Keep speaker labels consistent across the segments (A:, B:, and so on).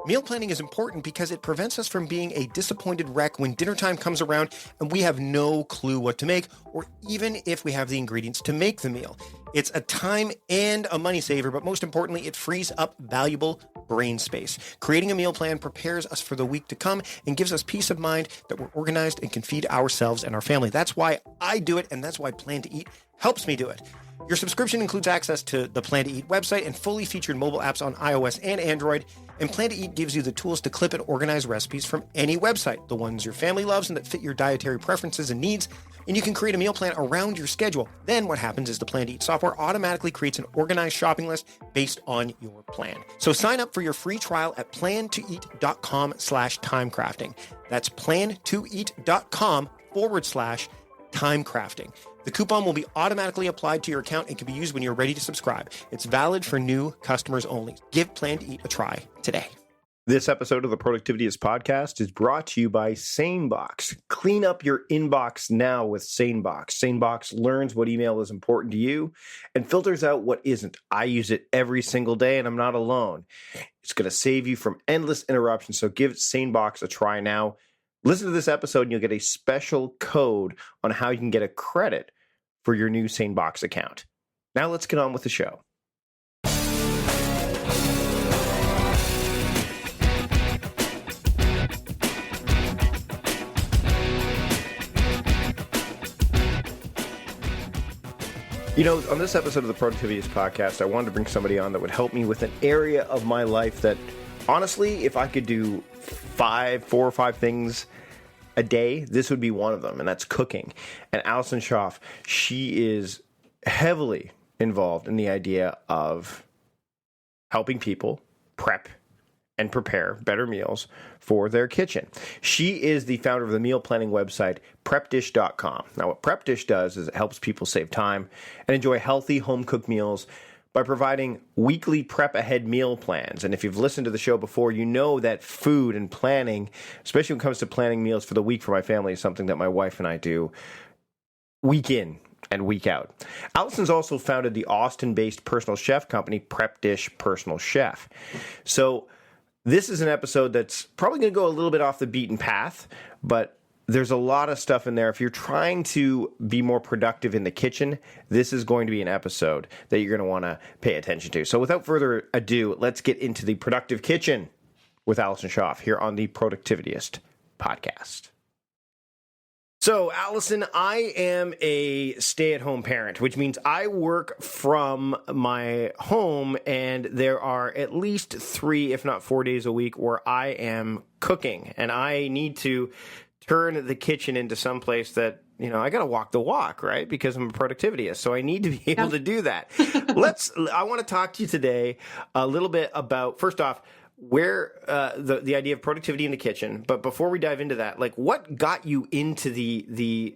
A: Meal planning is important because it prevents us from being a disappointed wreck when dinner time comes around and we have no clue what to make, or even if we have the ingredients to make the meal. It's a time and a money saver, but most importantly, it frees up valuable brain space. Creating a meal plan prepares us for the week to come and gives us peace of mind that we're organized and can feed ourselves and our family. That's why I do it, and that's why Plan to Eat helps me do it. Your subscription includes access to the Plan to Eat website and fully featured mobile apps on iOS and Android. And Plan to Eat gives you the tools to clip and organize recipes from any website, the ones your family loves and that fit your dietary preferences and needs. And you can create a meal plan around your schedule. Then what happens is the Plan to Eat software automatically creates an organized shopping list based on your plan. So sign up for your free trial at plantoeat.com/timecrafting. That's plantoeat.com/timecrafting. The coupon will be automatically applied to your account and can be used when you're ready to subscribe. It's valid for new customers only. Give Plan to Eat a try today.
B: This episode of the Productivityist podcast is brought to you by SaneBox. Clean up your inbox now with SaneBox. SaneBox learns what email is important to you and filters out what isn't. I use it every single day, and I'm not alone. It's going to save you from endless interruptions, so give SaneBox a try now. Listen to this episode, and you'll get a special code on how you can get a credit for your new SaneBox account. Now let's get on with the show. You know, on this episode of the Productivityist podcast, I wanted to bring somebody on that would help me with an area of my life that, honestly, if I could do 4 or 5 things a day, this would be one of them, and that's cooking. And Allison Schaaf, she is heavily involved in the idea of helping people prep and prepare better meals for their kitchen. She is the founder of the meal planning website, PrepDish.com. Now, what PrepDish does is it helps people save time and enjoy healthy home-cooked meals by providing weekly prep-ahead meal plans. And if you've listened to the show before, you know that food and planning, especially when it comes to planning meals for the week for my family, is something that my wife and I do week in and week out. Allison's also founded the Austin-based personal chef company, PrepDish Personal Chef. So this is an episode that's probably going to go a little bit off the beaten path, but there's a lot of stuff in there. If you're trying to be more productive in the kitchen, this is going to be an episode that you're going to want to pay attention to. So without further ado, let's get into the productive kitchen with Allison Schaaf here on the Productivityist podcast. So, Allison, I am a stay-at-home parent, which means I work from my home, and there are at least 3, if not 4 days a week where I am cooking, and I need to turn the kitchen into some place that, you know, I got to walk the walk, right? Because I'm a productivityist, so I need to be able to do that. I want to talk to you today a little bit about, first off, where the idea of productivity in the kitchen. But before we dive into that, like, what got you into the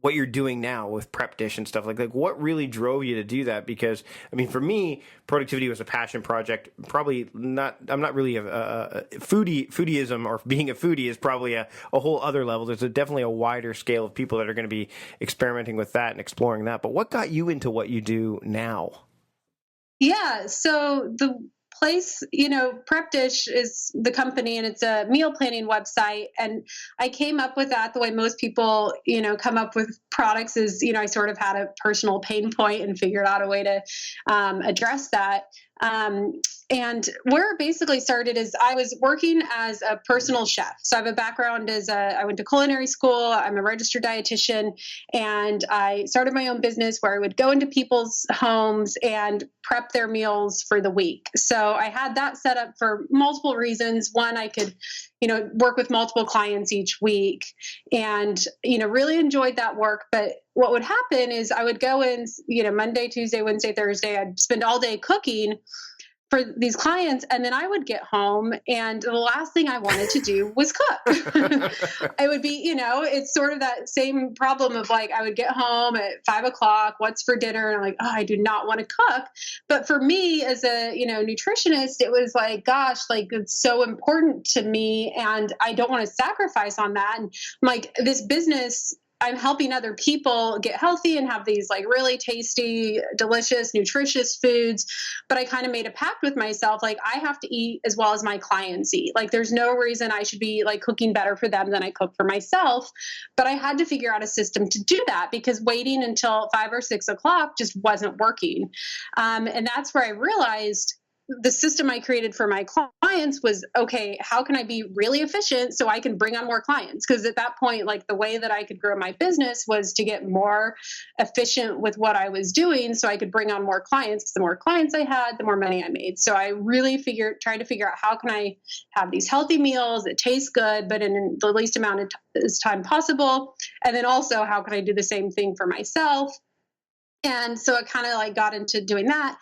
B: what you're doing now with PrepDish and stuff like what really drove you to do that? Because I mean, for me, productivity was a passion project. Probably not. I'm not really a foodieism, or being a foodie is probably a whole other level. There's definitely a wider scale of people that are going to be experimenting with that and exploring that. But what got you into what you do now?
C: Yeah. So the place, PrepDish is the company, and it's a meal planning website. And I came up with that the way most people, come up with products is, I sort of had a personal pain point and figured out a way to address that. And where it basically started is I was working as a personal chef. So I have a background I went to culinary school. I'm a registered dietitian, and I started my own business where I would go into people's homes and prep their meals for the week. So I had that set up for multiple reasons. One, I could, work with multiple clients each week, and, really enjoyed that work. But what would happen is I would go in, Monday, Tuesday, Wednesday, Thursday, I'd spend all day cooking for these clients. And then I would get home, and the last thing I wanted to do was cook. It would be, it's sort of that same problem of like, I would get home at 5:00, what's for dinner? And I'm like, oh, I do not want to cook. But for me as a, nutritionist, it was like, gosh, like it's so important to me, and I don't want to sacrifice on that. And I'm like, this business I'm helping other people get healthy and have these like really tasty, delicious, nutritious foods. But I kind of made a pact with myself, like I have to eat as well as my clients eat. Like there's no reason I should be like cooking better for them than I cook for myself. But I had to figure out a system to do that because waiting until 5 or 6 o'clock just wasn't working. And that's where I realized the system I created for my clients was, okay, how can I be really efficient so I can bring on more clients? Because at that point, like the way that I could grow my business was to get more efficient with what I was doing so I could bring on more clients. Because the more clients I had, the more money I made. So I really tried to figure out how can I have these healthy meals that taste good, but in the least amount of time possible. And then also, how can I do the same thing for myself? And so it kind of like got into doing that.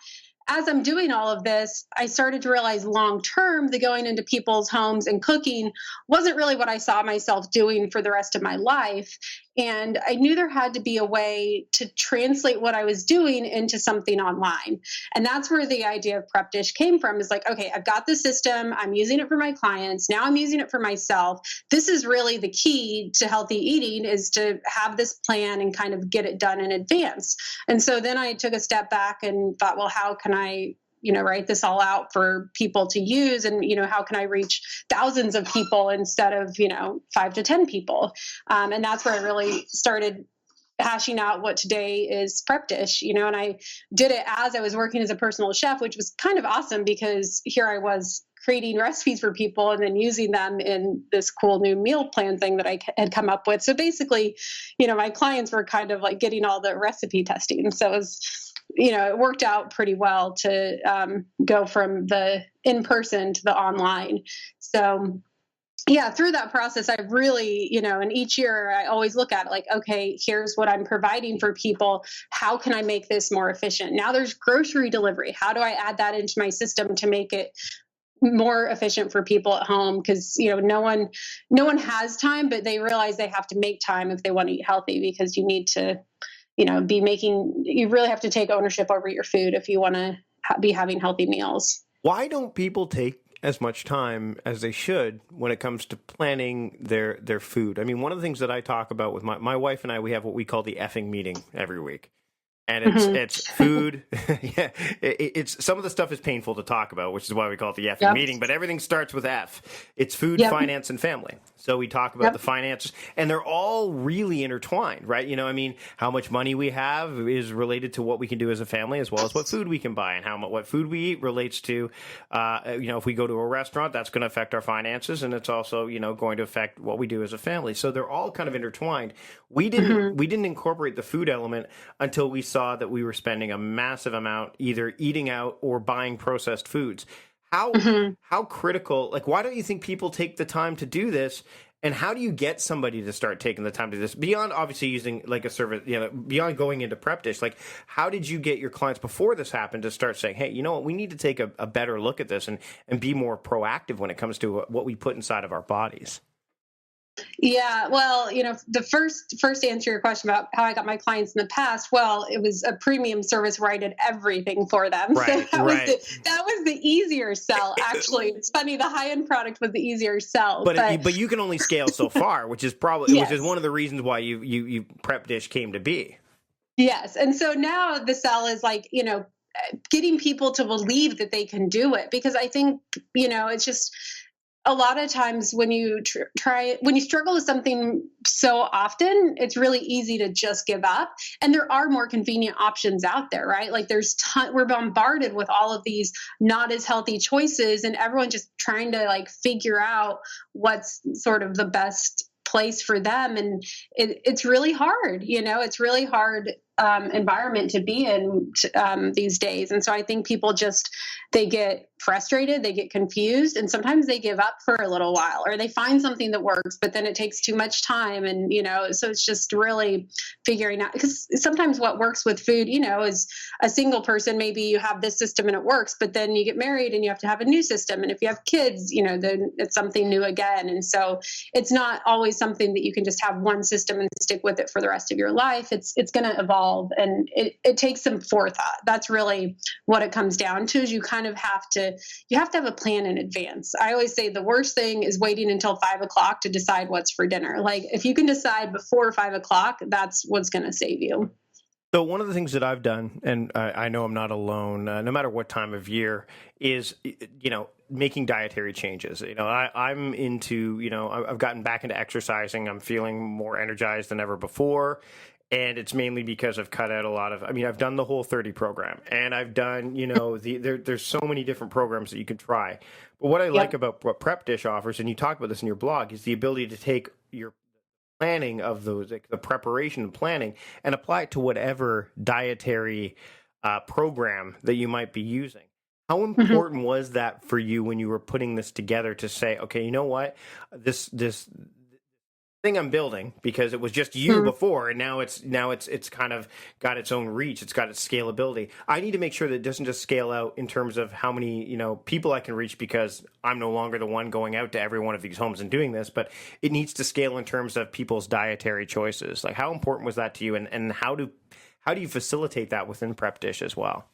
C: As I'm doing all of this, I started to realize long term that going into people's homes and cooking wasn't really what I saw myself doing for the rest of my life. And I knew there had to be a way to translate what I was doing into something online. And that's where the idea of PrepDish came from, is like, okay, I've got the system. I'm using it for my clients. Now I'm using it for myself. This is really the key to healthy eating, is to have this plan and kind of get it done in advance. And so then I took a step back and thought, well, how can I write this all out for people to use? And, how can I reach thousands of people instead of, 5 to 10 people? And that's where I really started hashing out what today is PrepDish, and I did it as I was working as a personal chef, which was kind of awesome because here I was creating recipes for people and then using them in this cool new meal plan thing that I had come up with. So basically, my clients were kind of like getting all the recipe testing. So it was, it worked out pretty well to go from the in-person to the online. So yeah, through that process, I really, and each year I always look at it like, okay, here's what I'm providing for people. How can I make this more efficient? Now there's grocery delivery. How do I add that into my system to make it more efficient for people at home? Because, no one has time, but they realize they have to make time if they want to eat healthy, because you need to you really have to take ownership over your food if you want to be having healthy meals.
B: Why don't people take as much time as they should when it comes to planning their food? I mean, one of the things that I talk about with my wife and I, we have what we call the effing meeting every week. And it's food. Yeah, it's some of the stuff is painful to talk about, which is why we call it the effing meeting. But everything starts with F. It's food, finance, and family. So we talk about the finances, and they're all really intertwined, right? How much money we have is related to what we can do as a family, as well as what food we can buy, and what food we eat relates to, if we go to a restaurant, that's going to affect our finances, and it's also, going to affect what we do as a family. So they're all kind of intertwined. We didn't incorporate the food element until we saw that we were spending a massive amount either eating out or buying processed foods. How critical, like, why don't you think people take the time to do this? And how do you get somebody to start taking the time to do this beyond obviously using like a service, beyond going into PrepDish? Like, how did you get your clients before this happened to start saying, hey, you know what, we need to take a better look at this and be more proactive when it comes to what we put inside of our bodies?
C: Yeah, well, the first to answer your question about how I got my clients in the past, well, it was a premium service where I did everything for them.
B: Right,
C: so that was the easier sell. Actually, it's funny, the high-end product was the easier sell.
B: But you can only scale so far, which is probably which is one of the reasons why you PrepDish came to be.
C: Yes, and so now the sell is like, getting people to believe that they can do it, because I think, it's just a lot of times when you when you struggle with something so often, it's really easy to just give up. And there are more convenient options out there, right? Like we're bombarded with all of these not as healthy choices, and everyone just trying to like figure out what's sort of the best place for them. And it's really hard, it's really hard environment to be in these days. And so I think people they get frustrated, they get confused, and sometimes they give up for a little while, or they find something that works, but then it takes too much time. And, so it's just really figuring out, because sometimes what works with food, is a single person, maybe you have this system and it works, but then you get married and you have to have a new system. And if you have kids, then it's something new again. And so it's not always something that you can just have one system and stick with it for the rest of your life. It's going to evolve, and it takes some forethought. That's really what it comes down to, is you kind of have to you have to have a plan in advance. I always say the worst thing is waiting until 5 o'clock to decide what's for dinner. Like if you can decide before 5 o'clock, that's what's going to save you.
B: So one of the things that I've done, and I know I'm not alone, no matter what time of year, is, making dietary changes. I'm into, I've gotten back into exercising. I'm feeling more energized than ever before. And it's mainly because I've cut out a lot of, I've done the Whole30 program, and I've done, there's so many different programs that you can try. But what I like about what PrepDish offers, and you talk about this in your blog, is the ability to take your planning of those, like the preparation and planning, and apply it to whatever dietary program that you might be using. How important was that for you when you were putting this together to say, okay, you know what, this thing I'm building, because it was just you before, and now it's kind of got its own reach, it's got its scalability. I need to make sure that it doesn't just scale out in terms of how many people I can reach, because I'm no longer the one going out to every one of these homes and doing this, but it needs to scale in terms of people's dietary choices. Like, how important was that to you, and how do you facilitate that within PrepDish as well?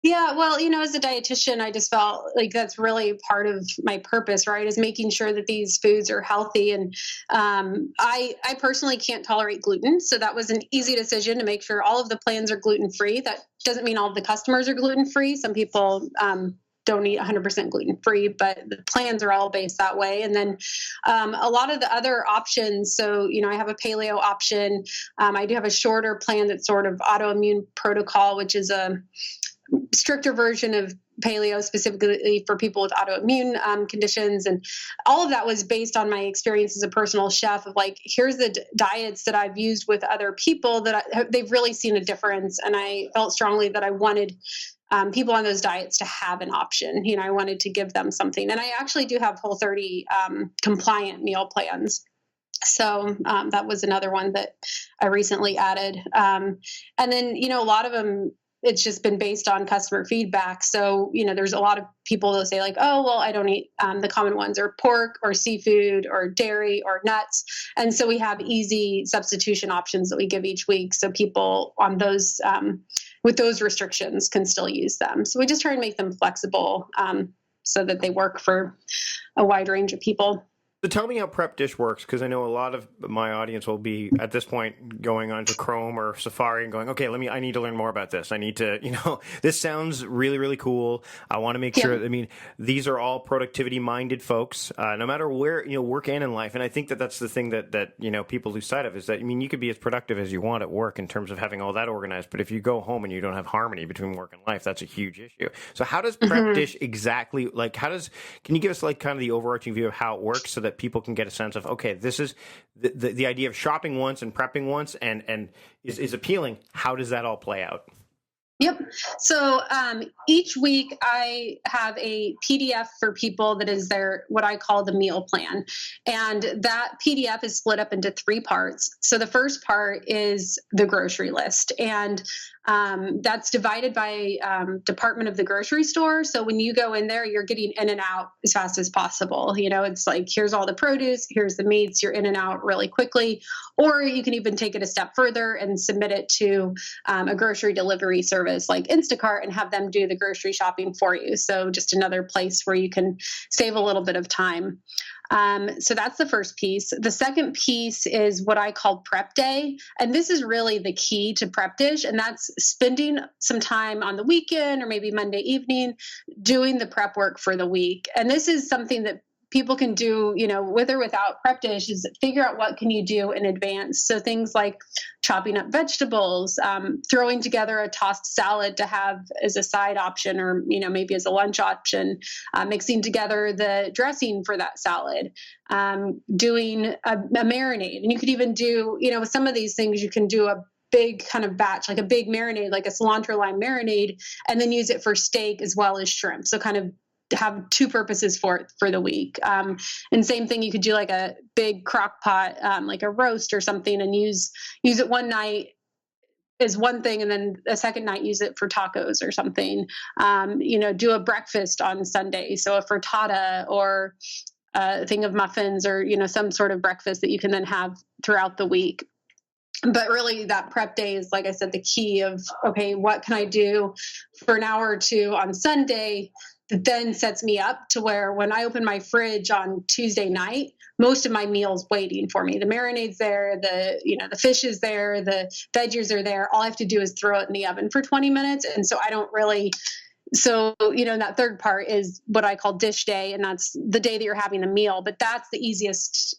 C: Yeah, well, as a dietitian, I just felt like that's really part of my purpose, right? Is making sure that these foods are healthy. And I personally can't tolerate gluten. So that was an easy decision to make sure all of the plans are gluten-free. That doesn't mean all of the customers are gluten-free. Some people don't eat 100% gluten-free, but the plans are all based that way. And then a lot of the other options, so, I have a paleo option. I do have a shorter plan that's sort of autoimmune protocol, which is a stricter version of paleo specifically for people with autoimmune conditions. And all of that was based on my experience as a personal chef of like, here's the diets that I've used with other people that they've really seen a difference. And I felt strongly that I wanted people on those diets to have an option. I wanted to give them something. And I actually do have Whole30 compliant meal plans. So that was another one that I recently added. And then, a lot of them, it's just been based on customer feedback. So, there's a lot of people that say like, oh, well, I don't eat, the common ones are pork or seafood or dairy or nuts. And so we have easy substitution options that we give each week. So people on those, with those restrictions can still use them. So we just try and make them flexible so that they work for a wide range of people.
B: So tell me how PrepDish works, because I know a lot of my audience will be at this point going onto Chrome or Safari and going, okay, I need to learn more about this. I need to, this sounds really, really cool. I want to make sure, these are all productivity minded folks, no matter where, work and in life. And I think that that's the thing that people lose sight of, is that, you could be as productive as you want at work in terms of having all that organized. But if you go home and you don't have harmony between work and life, that's a huge issue. So how does PrepDish exactly, can you give us kind of the overarching view of how it works so that people can get a sense of, okay, this is the idea of shopping once and prepping once and is appealing. How does that all play out?
C: Yep. So each week I have a PDF for people that is what I call the meal plan. And that PDF is split up into 3 parts. So the first part is the grocery list. And that's divided by department of the grocery store. So when you go in there, you're getting in and out as fast as possible. It's like, here's all the produce, here's the meats, you're in and out really quickly. Or you can even take it a step further and submit it to a grocery delivery service like Instacart and have them do the grocery shopping for you. So just another place where you can save a little bit of time. So that's the first piece. The second piece is what I call prep day. And this is really the key to PrepDish. And that's spending some time on the weekend or maybe Monday evening doing the prep work for the week. And this is something that people can do, with or without PrepDish, is figure out what can you do in advance. So things like chopping up vegetables, throwing together a tossed salad to have as a side option, or, maybe as a lunch option, mixing together the dressing for that salad, doing a marinade. And you could even do, with some of these things, you can do a big kind of batch, like a big marinade, like a cilantro lime marinade, and then use it for steak as well as shrimp. So kind of have 2 purposes for the week. And same thing, you could do like a big crock pot, like a roast or something, and use it one night as one thing, and then a second night use it for tacos or something. Do a breakfast on Sunday. So a frittata or a thing of muffins, or, some sort of breakfast that you can then have throughout the week. But really that prep day is, like I said, the key of, okay, what can I do for an hour or 2 on Sunday that then sets me up to where when I open my fridge on Tuesday night, most of my meal's waiting for me. The marinade's there, the fish is there, the veggies are there. All I have to do is throw it in the oven for 20 minutes. And so I don't really, that third part is what I call dish day, and that's the day that you're having the meal. But that's the easiest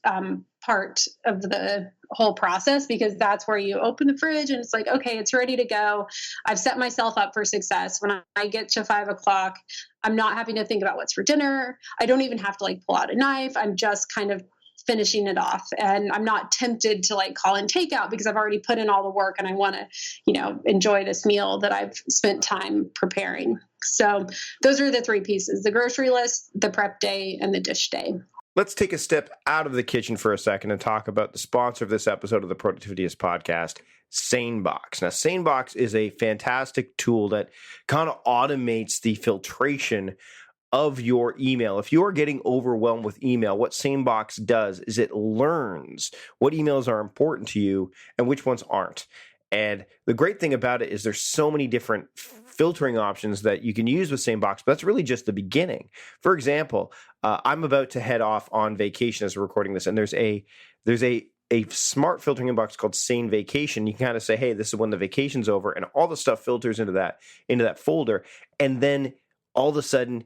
C: part of the whole process, because that's where you open the fridge and it's like, okay, it's ready to go. I've set myself up for success. When I get to 5 o'clock, I'm not having to think about what's for dinner. I don't even have to pull out a knife. I'm just kind of finishing it off, and I'm not tempted to call in takeout because I've already put in all the work and I want to, enjoy this meal that I've spent time preparing. So those are the three pieces: the grocery list, the prep day, and the dish day.
B: Let's take a step out of the kitchen for a second and talk about the sponsor of this episode of the Productivityist podcast, SaneBox. Now, SaneBox is a fantastic tool that kind of automates the filtration of your email. If you are getting overwhelmed with email, what SaneBox does is it learns what emails are important to you and which ones aren't. And the great thing about it is there's so many different filtering options that you can use with SaneBox, but that's really just the beginning. For example, I'm about to head off on vacation as we're recording this, and there's a smart filtering inbox called Sane Vacation. You can kind of say, hey, this is when the vacation's over, and all the stuff filters into that folder. And then all of a sudden,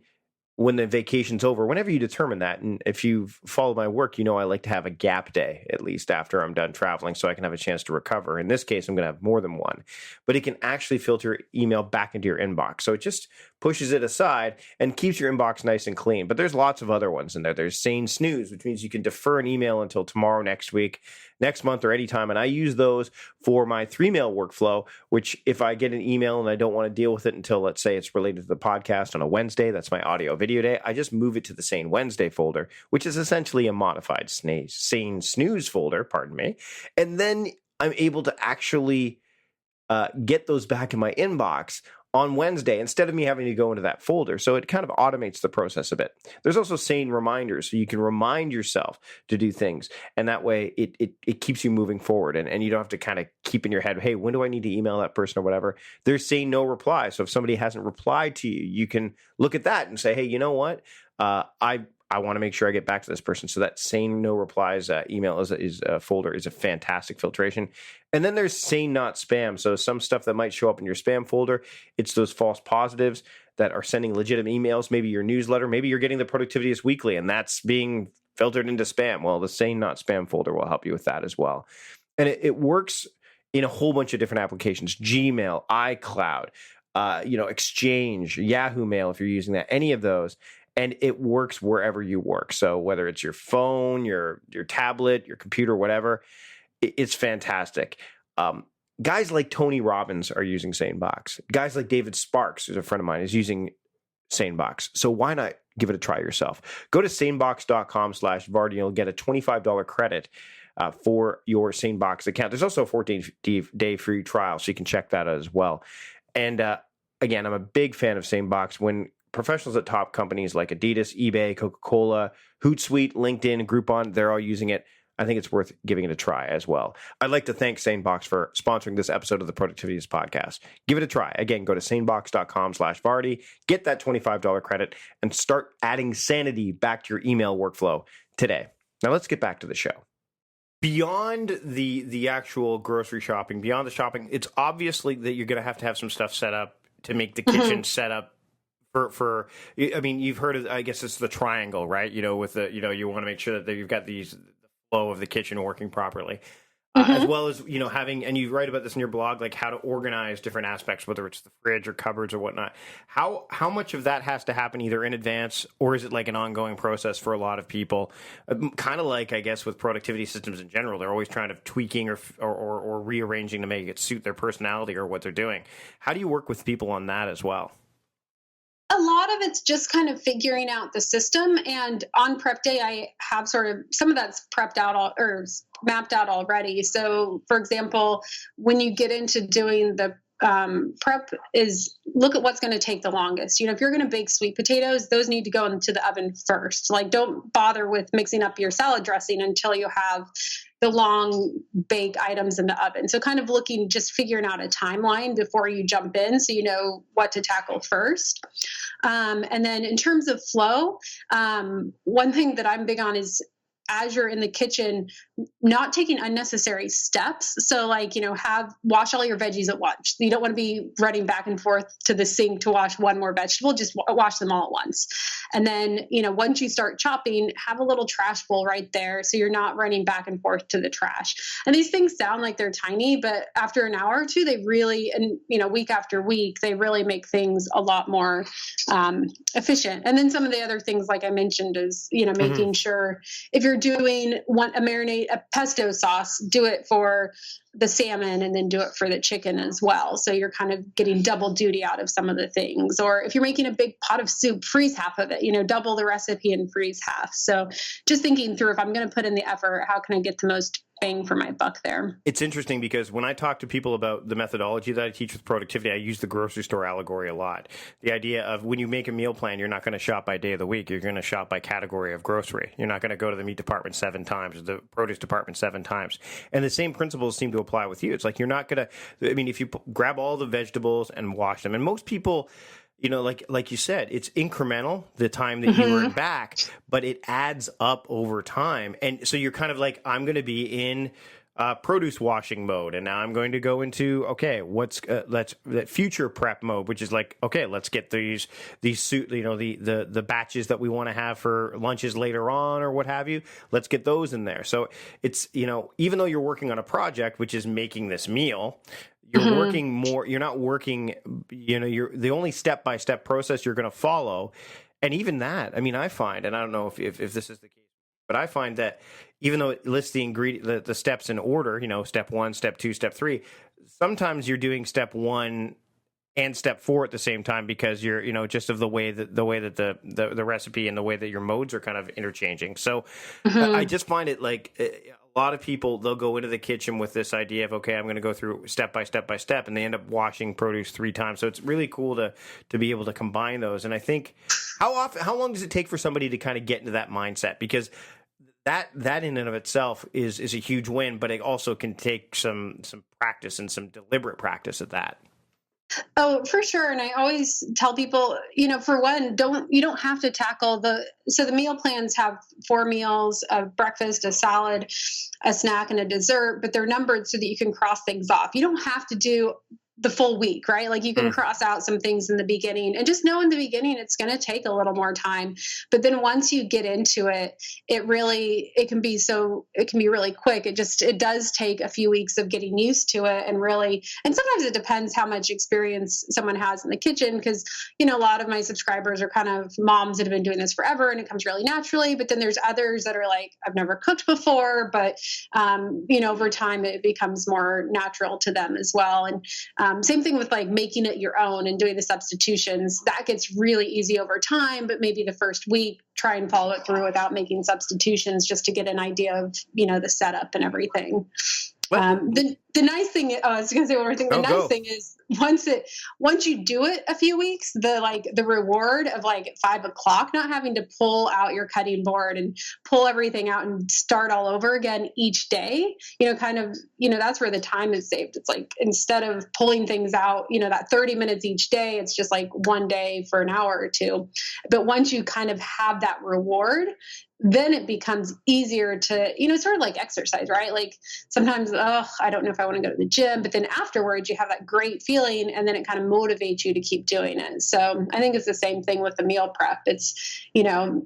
B: when the vacation's over, whenever you determine that, and if you've followed my work, I like to have a gap day, at least after I'm done traveling, so I can have a chance to recover. In this case, I'm going to have more than one. But it can actually filter email back into your inbox. So it just pushes it aside and keeps your inbox nice and clean. But there's lots of other ones in there. There's Sane Snooze, which means you can defer an email until tomorrow, next week, next month, or anytime. And I use those for my 3-mail workflow, which if I get an email and I don't want to deal with it until, let's say, it's related to the podcast on a Wednesday, that's my audio video day, I just move it to the Sane Wednesday folder, which is essentially a modified Sane Snooze folder, pardon me. And then I'm able to actually get those back in my inbox on Wednesday instead of me having to go into that folder. So it kind of automates the process a bit. There's also Sane Reminders, so you can remind yourself to do things. And that way it keeps you moving forward. And you don't have to kind of keep in your head, hey, when do I need to email that person or whatever? There's Sane No Reply. So if somebody hasn't replied to you, you can look at that and say, hey, you know what? I want to make sure I get back to this person. So that Sane No Replies email is a folder is a fantastic filtration. And then there's Sane Not Spam. So some stuff that might show up in your spam folder, it's those false positives that are sending legitimate emails, maybe your newsletter, maybe you're getting the Productivityist Weekly, and that's being filtered into spam. Well, the Sane Not Spam folder will help you with that as well. And it works in a whole bunch of different applications: Gmail, iCloud, Exchange, Yahoo Mail, if you're using that, any of those. And it works wherever you work. So whether it's your phone, your tablet, your computer, whatever, it's fantastic. Guys like Tony Robbins are using SaneBox. Guys like David Sparks, who's a friend of mine, is using SaneBox. So why not give it a try yourself? Go to sanebox.com/Vardy and you'll get a $25 credit for your SaneBox account. There's also a 14-day free trial, so you can check that out as well. And again, I'm a big fan of SaneBox. When professionals at top companies like Adidas, eBay, Coca-Cola, Hootsuite, LinkedIn, Groupon, they're all using it. I think it's worth giving it a try as well. I'd like to thank SaneBox for sponsoring this episode of the Productivityist podcast. Give it a try. Again, go to sanebox.com/Vardy, get that $25 credit, and start adding sanity back to your email workflow today. Now let's get back to the show. Beyond the actual grocery shopping, beyond the shopping, it's obviously that you're going to have some stuff set up to make the kitchen set up for, I mean, you've heard of, I guess it's the triangle, right? With the, you want to make sure that you've got the flow of the kitchen working properly, as well as, having, and you write about this in your blog, like how to organize different aspects, whether it's the fridge or cupboards or whatnot. How much of that has to happen either in advance, or is it like an ongoing process for a lot of people? Kind of like, I guess, with productivity systems in general, they're always trying to tweaking or rearranging to make it suit their personality or what they're doing. How do you work with people on that as well?
C: A lot of it's just kind of figuring out the system. And on prep day, I have sort of some of that's prepped out or mapped out already. So, for example, when you get into doing the prep is look at what's going to take the longest. If you're going to bake sweet potatoes, those need to go into the oven first. Like, don't bother with mixing up your salad dressing until you have the long bake items in the oven. So kind of just figuring out a timeline before you jump in, so you know what to tackle first. And then in terms of flow, one thing that I'm big on is, as you're in the kitchen, not taking unnecessary steps. So wash all your veggies at once. You don't want to be running back and forth to the sink to wash one more vegetable, just wash them all at once. And then, once you start chopping, have a little trash bowl right there, so you're not running back and forth to the trash. And these things sound like they're tiny, but after an hour or two, they really, and week after week, they really make things a lot more efficient. And then some of the other things, like I mentioned, is, making sure if you're doing a pesto sauce, do it for the salmon and then do it for the chicken as well. So you're kind of getting double duty out of some of the things. Or if you're making a big pot of soup, freeze half of it, double the recipe and freeze half. So just thinking through, if I'm going to put in the effort, how can I get the most bang for my buck there?
B: It's interesting because when I talk to people about the methodology that I teach with productivity, I use the grocery store allegory a lot. The idea of when you make a meal plan, you're not going to shop by day of the week. You're going to shop by category of grocery. You're not going to go to the meat department 7 times, or the produce department 7 times. And the same principles seem to apply with you. It's like you're not going to, if you grab all the vegetables and wash them, and most people, like you said, it's incremental, the time that you earn back, but it adds up over time. And so you're kind of like, I'm going to be in produce washing mode, and now I'm going to go into, what's let's that future prep mode, which is like, let's get these suit, the batches that we want to have for lunches later on or what have you. Let's get those in there. So it's, even though you're working on a project, which is making this meal, you're working more, you're not working, you're the only step-by-step process you're going to follow. And even that, I find, and I don't know if this is the case, but I find that even though it lists the steps in order, step 1, step 2, step 3, sometimes you're doing step 1 and step 4 at the same time, because you're, just of the way that the recipe and the way that your modes are kind of interchanging. So I just find it like a lot of people, they'll go into the kitchen with this idea of, I'm going to go through step by step by step, and they end up washing produce 3 times. So it's really cool to be able to combine those. And I think how long does it take for somebody to kind of get into that mindset? Because that in and of itself is a huge win, but it also can take some practice and some deliberate practice at that.
C: Oh, for sure. And I always tell people, for one, you don't have to tackle the meal plans have 4 meals, a breakfast, a salad, a snack, and a dessert, but they're numbered so that you can cross things off. You don't have to do the full week, right? Like, you can cross out some things in the beginning, and just know in the beginning it's going to take a little more time. But then once you get into it, it can be really quick. It does take a few weeks of getting used to it, and sometimes it depends how much experience someone has in the kitchen, because, a lot of my subscribers are kind of moms that have been doing this forever and it comes really naturally. But then there's others that are like, I've never cooked before, but, over time it becomes more natural to them as well. And, same thing with like making it your own and doing the substitutions. That gets really easy over time, but maybe the first week, try and follow it through without making substitutions, just to get an idea of, the setup and everything. The nice thing, I was going to say one more thing. The nice thing is once you do it a few weeks, the reward of like at 5 o'clock, not having to pull out your cutting board and pull everything out and start all over again each day, that's where the time is saved. It's like, instead of pulling things out, that 30 minutes each day, it's just like one day for an hour or two. But once you kind of have that reward, then it becomes easier to, sort of like exercise, right? Like, sometimes, I don't know if I want to go to the gym, but then afterwards you have that great feeling, and then it kind of motivates you to keep doing it. So I think it's the same thing with the meal prep. It's,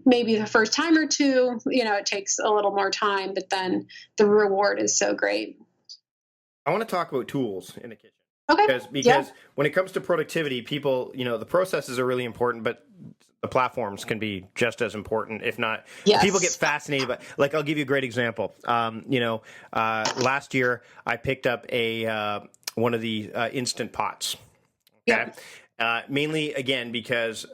C: maybe the first time or two, it takes a little more time, but then the reward is so great.
B: I want to talk about tools in the kitchen.
C: Okay.
B: Because when it comes to productivity, people, the processes are really important, but the platforms can be just as important, if not.
C: Yes.
B: People get fascinated by, like, I'll give you a great example. Last year I picked up one of the instant pots. Okay.
C: Yeah.
B: Mainly again because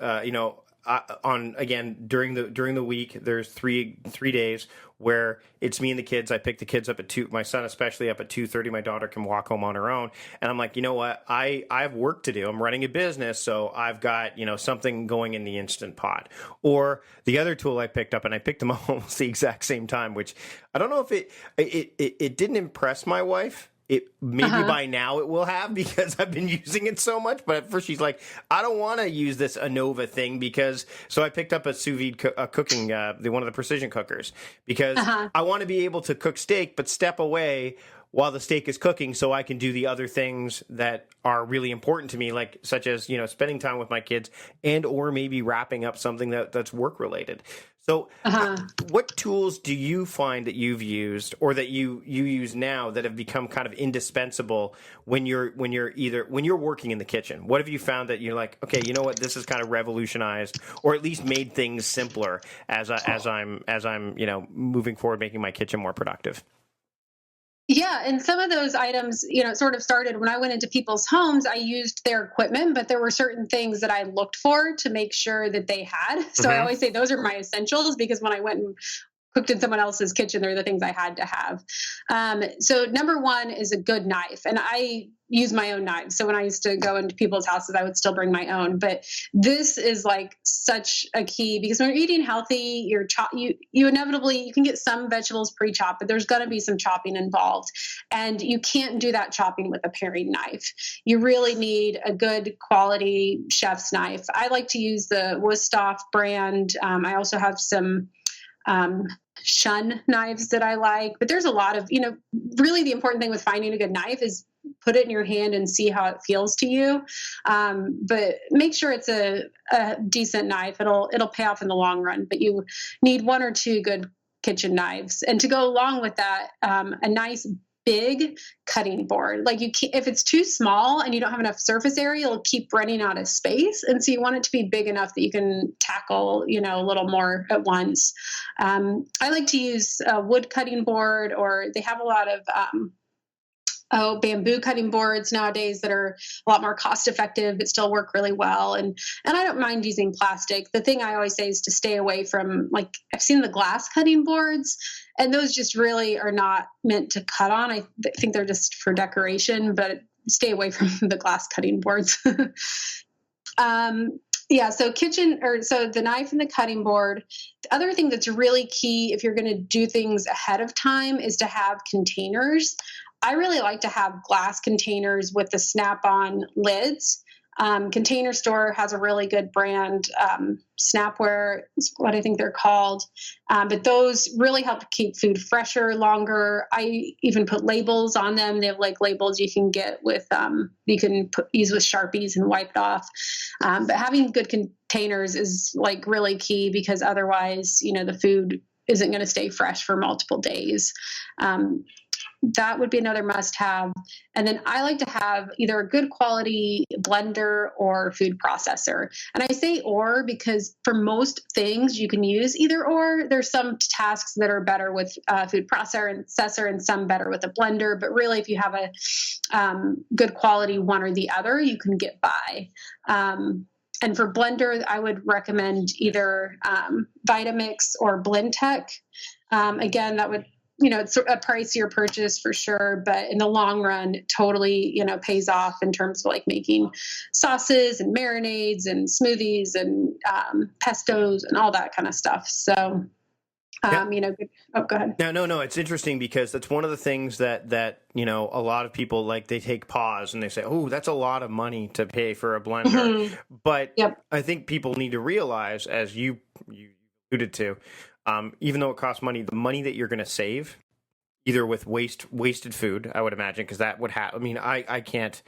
B: during the week, there's three days where it's me and the kids. I pick the kids up at 2, my son especially up at 2:30. My daughter can walk home on her own. And I'm like, you know what? I have work to do. I'm running a business, so I've got, something going in the Instant Pot. Or the other tool I picked up, and I picked them up almost the exact same time, which I don't know if it didn't impress my wife. It maybe by now it will have, because I've been using it so much. But at first she's like, I don't want to use this Anova thing, so I picked up a sous vide cooking, one of the precision cookers, because I want to be able to cook steak, but step away while the steak is cooking, so I can do the other things that are really important to me, like such as spending time with my kids, and or maybe wrapping up something that's work related. So what tools do you find that you've used, or that you use now, that have become kind of indispensable when you're working in the kitchen? What have you found that you're like, okay, you know what, this has kind of revolutionized, or at least made things simpler as I'm moving forward, making my kitchen more productive?
C: Yeah, and some of those items, sort of started when I went into people's homes. I used their equipment, but there were certain things that I looked for to make sure that they had. So I always say those are my essentials, because when I went and cooked in someone else's kitchen, they're the things I had to have. So number one is a good knife. And I use my own knives. So when I used to go into people's houses, I would still bring my own. But this is like such a key, because when you're eating healthy, you inevitably, you can get some vegetables pre-chopped, but there's going to be some chopping involved. And you can't do that chopping with a paring knife. You really need a good quality chef's knife. I like to use the Wusthof brand. I also have some Shun knives that I like, but there's a lot of, really the important thing with finding a good knife is put it in your hand and see how it feels to you. But make sure it's a decent knife. It'll pay off in the long run, but you need 1 or 2 good kitchen knives. And to go along with that, a nice big cutting board. Like if it's too small and you don't have enough surface area, you'll keep running out of space. And so you want it to be big enough that you can tackle, a little more at once. I like to use a wood cutting board, or they have a lot of bamboo cutting boards nowadays that are a lot more cost effective, but still work really well. And I don't mind using plastic. The thing I always say is to stay away from, like, I've seen the glass cutting boards, and those just really are not meant to cut on. I think they're just for decoration, but stay away from the glass cutting boards. Yeah, so the knife and the cutting board. The other thing that's really key if you're going to do things ahead of time is to have containers. I really like to have glass containers with the snap-on lids. Container Store has a really good brand, Snapware is what I think they're called. But those really help to keep food fresher longer. I even put labels on them. They have like labels you can get with, use with Sharpies and wipe it off. But having good containers is like really key, because otherwise, the food isn't going to stay fresh for multiple days. That would be another must-have. And then I like to have either a good quality blender or food processor. And I say or because for most things you can use either or. There's some tasks that are better with food processor and some better with a blender. But really, if you have a good quality one or the other, you can get by. And for blender, I would recommend either Vitamix or Blendtec. Again, that would, it's a pricier purchase for sure, but in the long run, it totally, pays off in terms of like making sauces and marinades and smoothies and pestos and all that kind of stuff. So, go ahead.
B: No. It's interesting because that's one of the things that a lot of people, like, they take pause and they say, oh, that's a lot of money to pay for a blender. Mm-hmm. But I think people need to realize, as you alluded to, even though it costs money, the money that you're going to save, either with wasted food, I would imagine, because that would have. I mean, I can't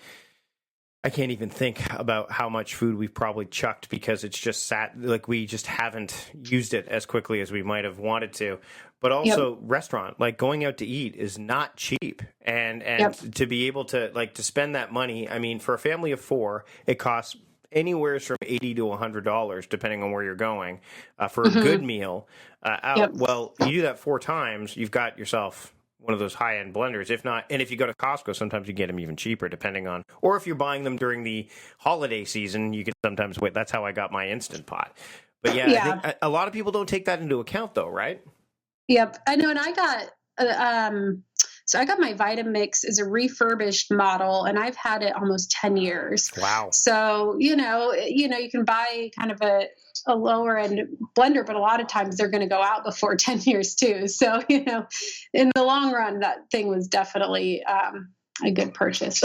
B: even think about how much food we've probably chucked because it's just sat, like, we just haven't used it as quickly as we might have wanted to. But also restaurant, like going out to eat is not cheap. And to be able to, like, to spend that money, I mean, for a family of 4, it costs anywhere from $80 to $100, depending on where you're going, for a good meal out. Yep. Well, you do that 4 times, you've got yourself one of those high-end blenders. If not, and if you go to Costco, sometimes you get them even cheaper, depending on, or if you're buying them during the holiday season, you can sometimes wait. That's how I got my Instant Pot. But yeah,
C: Yeah.
B: I think a lot of people don't take that into account though, right?
C: Yep. I know. And I got, so I got my Vitamix as a refurbished model, and I've had it almost 10 years.
B: Wow.
C: So, you can buy kind of a lower end blender, but a lot of times they're going to go out before 10 years too. So, in the long run, that thing was definitely a good purchase.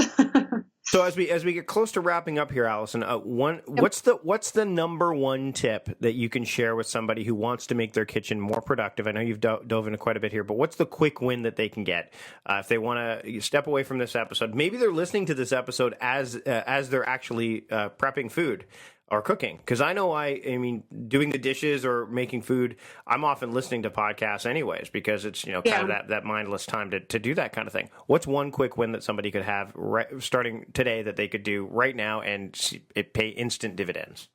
B: So as we get close to wrapping up here, Allison, what's the number one tip that you can share with somebody who wants to make their kitchen more productive? I know you've dove into quite a bit here, but what's the quick win that they can get if they want to step away from this episode? Maybe they're listening to this episode as they're actually prepping food or cooking, because I know I mean, doing the dishes or making food, I'm often listening to podcasts anyways, because it's, kind of that mindless time to do that kind of thing. What's one quick win that somebody could have starting today that they could do right now and it pay instant dividends?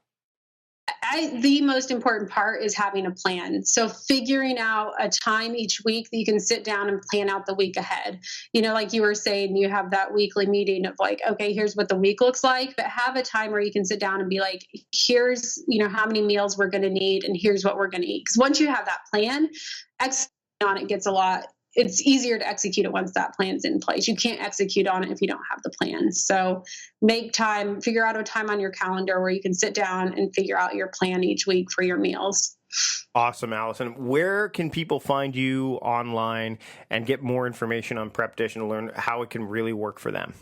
C: The most important part is having a plan. So figuring out a time each week that you can sit down and plan out the week ahead. Like you were saying, you have that weekly meeting of like, okay, here's what the week looks like, but have a time where you can sit down and be like, here's, how many meals we're going to need and here's what we're going to eat. Because once you have that plan, executing on it gets it's easier to execute it once that plan's in place. You can't execute on it if you don't have the plan. So make time, figure out a time on your calendar where you can sit down and figure out your plan each week for your meals.
B: Awesome, Allison. Where can people find you online and get more information on PrepDish and learn how it can really work for them?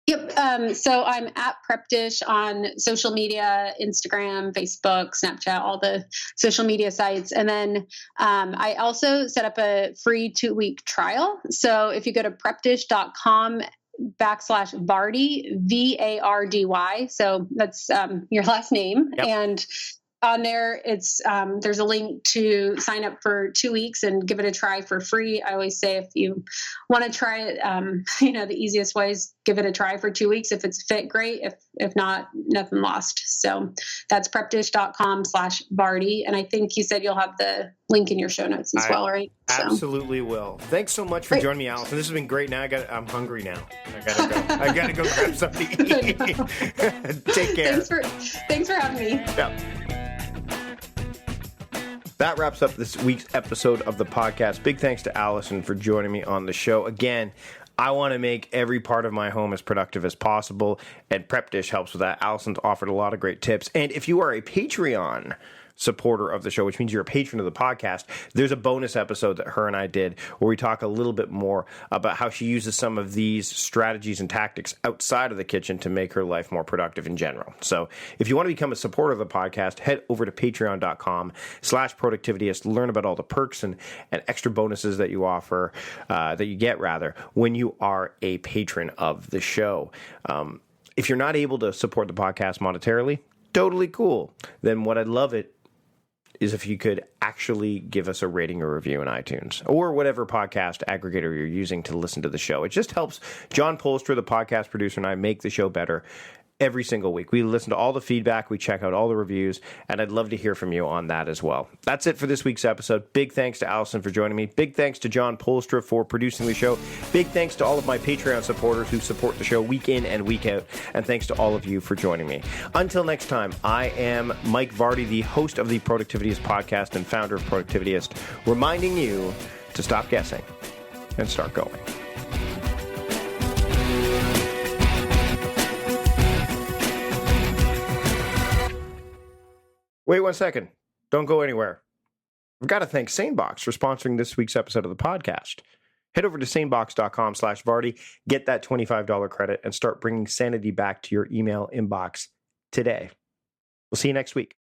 C: Yep. So I'm at PrepDish on social media, Instagram, Facebook, Snapchat, all the social media sites. And then I also set up a free 2-week trial. So if you go to prepdish.com/Vardy, VARDY. So that's your last name.
B: Yep.
C: And on there, it's there's a link to sign up for 2 weeks and give it a try for free. I always say if you want to try it, the easiest way is give it a try for 2 weeks. If it's fit, great. If not, nothing lost. So that's prepdish.com/Vardy. And I think you said you'll have the link in your show notes as well, right?
B: Absolutely will. Thanks so much for joining me, Allison. This has been great. Now I'm hungry now. I gotta go grab something to eat. Take care.
C: Thanks for having me.
B: Yeah. That wraps up this week's episode of the podcast. Big thanks to Allison for joining me on the show. Again, I want to make every part of my home as productive as possible, and PrepDish helps with that. Allison's offered a lot of great tips. And if you are a Patreon supporter of the show, which means you're a patron of the podcast, there's a bonus episode that her and I did where we talk a little bit more about how she uses some of these strategies and tactics outside of the kitchen to make her life more productive in general. So if you want to become a supporter of the podcast, head over to patreon.com/productivityist, learn about all the perks and extra bonuses that you offer, that you get when you are a patron of the show. If you're not able to support the podcast monetarily, totally cool. Then what I'd love is if you could actually give us a rating or review in iTunes or whatever podcast aggregator you're using to listen to the show. It just helps John Polstra, the podcast producer, and I make the show better every single week. We listen to all the feedback, we check out all the reviews, and I'd love to hear from you on that as well. That's it for this week's episode. Big thanks to Allison for joining me. Big thanks to John Polstra for producing the show. Big thanks to all of my Patreon supporters who support the show week in and week out. And thanks to all of you for joining me. Until next time, I am Mike Vardy, the host of the Productivityist podcast and founder of Productivityist, reminding you to stop guessing and start going. Wait 1 second. Don't go anywhere. I've got to thank SaneBox for sponsoring this week's episode of the podcast. Head over to sanebox.com/Vardy, get that $25 credit, and start bringing sanity back to your email inbox today. We'll see you next week.